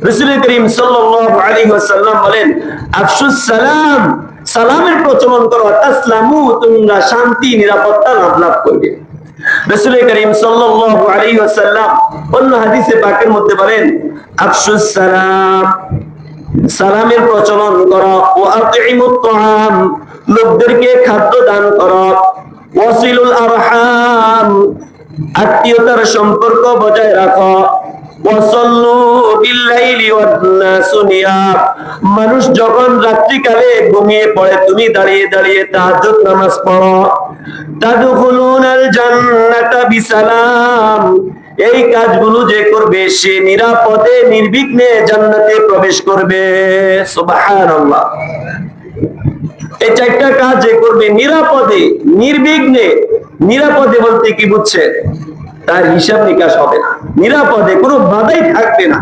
রাসূল করিম সাল্লাল্লাহু আলাইহি ওয়াসাল্লাম বলেন, আফশুস সালাম, সালামের প্রচলন করো, তাসলামু, তোমরা শান্তি নিরাপত্তা লাভ করবে। রাসূল করিম সাল্লাল্লাহু আলাইহি ওয়াসাল্লাম অন্য হাদিসে পাকের মধ্যে বলেন, আফশুস সালাম, সালামের প্রচলন করো, ওয়া আতিমুত তাআম, লোকদেরকে খাদ্য দান করো, ওয়াসিলুল আরহাম, আত্মীয়তার সম্পর্ক বজায় রাখো, ওয়াসাল্লু বিল্লাইলি ওয়ান নাসু নিয়াম, মানুষ যখন রাত্রিকালে ঘুমিয়ে পড়ে তুমি দাঁড়িয়ে দাঁড়িয়ে তাহাজ্জুদ নামাজ পড়ো, তাদখুলুনাল জান্নাতা বিসালাম, এই কাজগুলো যে করবে সে নিরাপদে নির্বিঘ্নে জান্নাতে প্রবেশ করবে। সুবহানাল্লাহ। এই চারটা কাজ যে করবে নিরাপদে নির্বিঘ্নে, নিরাপদে বলতে কি বুঝছেন? তার হিসাব নিকাশ হবে না, নিরাপদে কোনো বাধাই থাকবে না,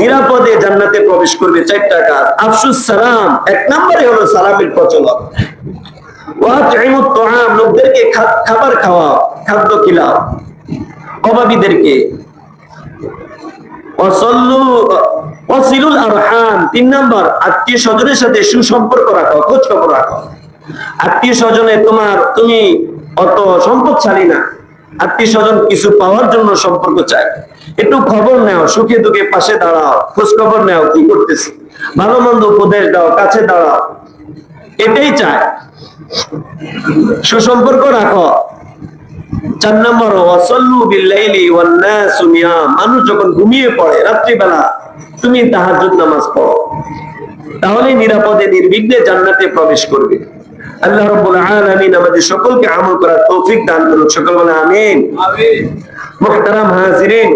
নিরাপদে জান্নাতে প্রবেশ করবে। চারটা কাজ। আফশুস সালাম, এক নম্বরে হলো সালামের প্রচলন। ওয়া আতিমুত তাআম, লোকদেরকে খাবার খাওয়াও, খাদ্য খিলাও, অভাবীদেরকে। ওয়াসিলুল আরহাম, তিন নম্বর, আত্মীয় স্বজনের সাথে সুসম্পর্ক রাখো, খোঁজ খবর রাখো। আত্মীয় স্বজনে তুমি অত সম্পদশালী না, আত্মীয় স্বজন কিছু পাওয়ার জন্য সম্পর্ক চায়, একটু খবর নাও, সুখে দুঃখে পাশে দাঁড়াও, খোঁজ খবর নাও, কি করতেছে, ভালো মন্দ উপদেশ দাও, কাছে দাঁড়াও, এটাই চায়। সুসম্পর্ক রাখো। চার নম্বর, ওয়াসাল্লু বিল্লাইলি ওয়ান নাসু নিয়াম, মানুষ যখন ঘুমিয়ে পড়ে রাত্রিবেলা তুমি তাহাজ্জুদ নামাজ পড়ো, তাহলে নিরাপদে নির্বিঘ্নে জান্নাতে প্রবেশ করবে। আল্লাহ রাব্বুল আলামিন আমাদের সকলকে আমল করার তৌফিক দান করুন, সকল বলে আমিন। আমিন। মুহতারাম হাজিরিন,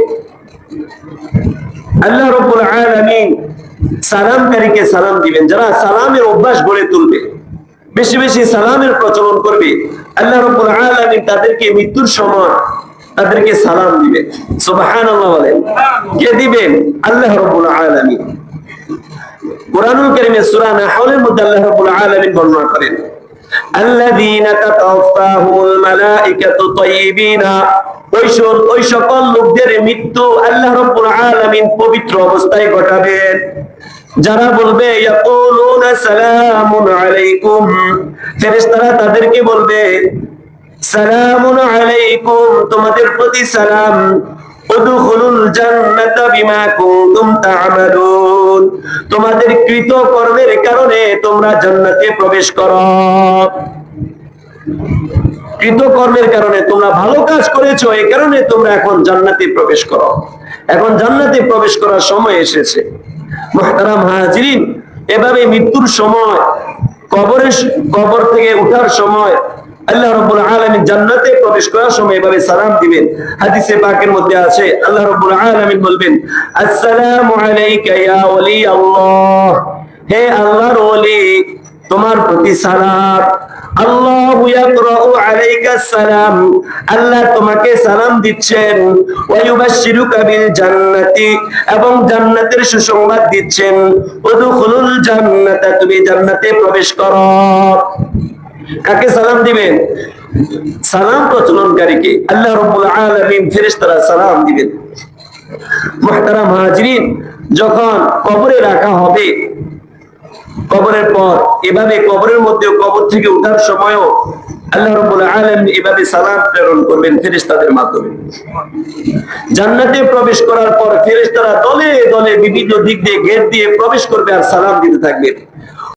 আল্লাহ রাব্বুল আলামিন সালামকারীকে সালাম দিবেন, যারা সালামের অভ্যাস গড়ে তুলবে, বেশি বেশি সালামের প্রচলন করবে, আল্লাহ রাব্বুল আলামিন তাদেরকে মৃত্যুর সময় তাদেরকে সালাম দিবেন। সুবহানাল্লাহ বলেন। কে দিবেন? আল্লাহ রাব্বুল আলামিন। কুরআনুল কারীমে সূরা নাহলের মধ্যে আল্লাহ রাব্বুল আলামিন বর্ণনা করেন, আল্লাযীনা তাতাওফাহুমুল মালাইকাতু তাইয়্যিবিনা, ওই সকল লোকদের মৃত্যু আল্লাহ রাব্বুল আলামিন পবিত্র অবস্থায় ঘটাবেন, যারা বলবে ইয়াকুলুনা সালামুন আলাইকুম, ফেরেশতারা তাদেরকে বলবে সালামুন আলাইকুম, তোমাদের প্রতি সালাম, উদখুলুল জান্নাতা বিমা কুনতুম তা'মালুন, তোমাদের কৃত কর্মের কারণে তোমরা জান্নাতে প্রবেশ করো। কৃত কর্মের কারণে তোমরা ভালো কাজ করেছো, এই কারণে তোমরা এখন জান্নাতে প্রবেশ করো। এখন জান্নাতে প্রবেশ করার সময় এসেছে। মুহতারাম হাজিরিন, এভাবে মৃত্যুর সময়, কবর থেকে ওঠার সময়, আল্লাহ রাব্বুল আলামিন জান্নাতে প্রবেশ করার সময় এভাবে সালাম দিবেন। হাদিসে পাকের মধ্যে আছে, আল্লাহ রাব্বুল আলামিন বলবেন, আসসালামু আলাইকা ইয়া ওয়ালি আল্লাহ, হে আল্লাহর ওলি, তোমার প্রতি সালাম। আল্লাহু ইয়াকরাউ আলাইকা সালাম, আল্লাহ তোমাকে সালাম দিচ্ছেন। ওয়া ইউবাশশিরুকা বিল জান্নাতি, এবং জান্নাতের সুসংবাদ দিচ্ছেন। উদখুলুল জান্নাতা, তুমি জান্নাতে প্রবেশ করো। কাকে সালাম দিবেন? সালাম প্রচলনকারীকে আল্লাহ রাব্বুল আলামিন ফেরেশতারা সালাম দিবেন। মুহতারাম হাজিরিন, যখন কবরে রাখা হবে, কবরের পর এভাবে কবরের মধ্যে, কবর থেকে ওঠার সময়ও আল্লাহ রাব্বুল আলামিন এভাবে সালাম প্রেরণ করবেন ফেরেশতাদের মাধ্যমে। জান্নাতে প্রবেশ করার পর ফেরেশতারা দলে দলে বিভিন্ন দিক দিয়ে গেট দিয়ে প্রবেশ করবে আর সালাম দিতে থাকবে।